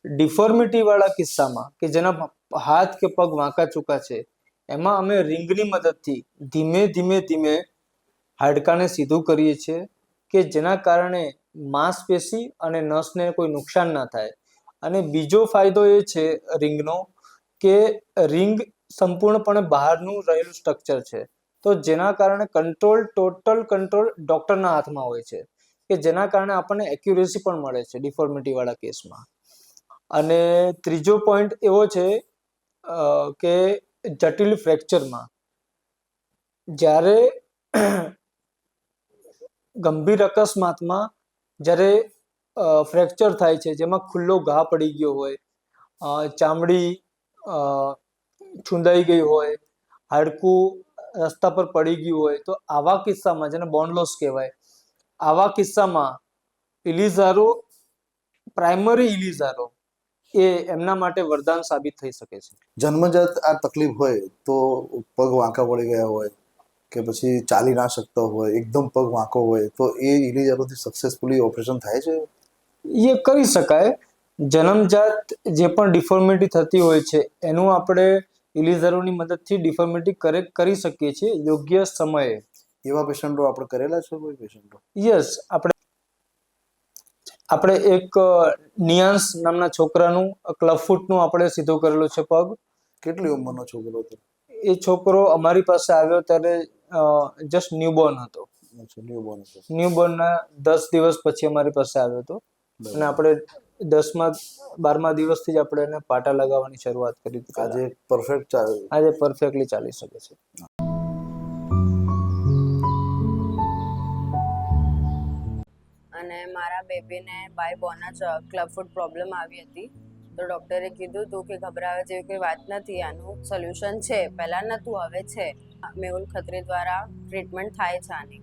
Deformity વાળા કિસ્સામાં કે જેના હાથ કે પગ વાંકા ચૂકા છે, એમાં અમે રિંગની મદદથી ધીમે ધીમે ધીમે હાડકાને સીધું કરીએ છીએ કે જેના કારણે માંસપેશી અને નસને કોઈ નુકસાન ના થાય. અને બીજો ફાયદો એ છે રિંગનો કે રિંગ સંપૂર્ણપણે બહારનું રહેલું સ્ટ્રક્ચર છે, તો જેના કારણે ટોટલ કંટ્રોલ ડોક્ટરના હાથમાં હોય છે કે જેના કારણે આપણને એક્યુરેસી પણ મળે છે ડિફોર્મિટી વાળા કેસમાં. અને ત્રીજો પોઈન્ટ એવો છે કે જટિલ ફ્રેક્ચરમાં જ્યારે ગંભીર અકસ્માતમાં જ્યારે ફ્રેક્ચર થાય છે, જેમાં ખુલ્લો ઘા પડી ગયો હોય, ચામડી છૂંદાઈ ગઈ હોય, હાડકું રસ્તા પર પડી ગયું હોય, તો આવા કિસ્સામાં, જેને બોન લોસ કહેવાય, આવા કિસ્સામાં ઇલિઝારો, પ્રાઇમરી ઇલિઝારો એ એમના માટે વરદાન સાબિત થઈ શકે છે. જન્મજાત આ તકલીફ હોય તો પગ વાંકા પડી ગયા હોય કે પછી ચાલી ના શકતો હોય, એકદમ પગ વાંકો હોય, તો એ ઇલિઝારોથી સક્સેસફુલી ઓપરેશન થાય છે? એ કરી શકાય. જન્મજાત જે પણ ડિફોર્મિટી થતી હોય છે એનું આપણે ઇલિઝારોની મદદથી ડિફોર્મિટી કરેક્ટ કરી શકીએ છીએ યોગ્ય સમયે. એવા પેશન્ટો આપણે કરેલા છે કોઈ પેશન્ટો? યસ, આપણે એક નિયાંશ નામના છોકરાનું ક્લબફૂટનું આપણે સીધો કરેલો છે પગ. કેટલી ઉંમરનો છોકરો હતો? એ છોકરો અમારી પાસે આવ્યો ત્યારે જસ્ટ ન્યૂબોર્ન હતો. ન્યૂબોર્નના 10 દિવસ પછી અમારી પાસે આવ્યો હતો અને આપણે 10મા-12મા દિવસથી જ આપણે એને પાટા લગાવવાની શરૂઆત કરી હતી. આજે પરફેક્ટલી ચાલી શકે છે. અને મારા બેબીને બાય બોર્ન જ ક્લબફૂટ પ્રોબ્લેમ આવી હતી, તો ડૉક્ટરે કીધું હતું કે ગભરાવા જેવી કોઈ વાત નથી, આનું સોલ્યુશન છે. પહેલાં નહોતું, હવે છે. મેહુલ ખત્રી દ્વારા ટ્રીટમેન્ટ થાય છે આની.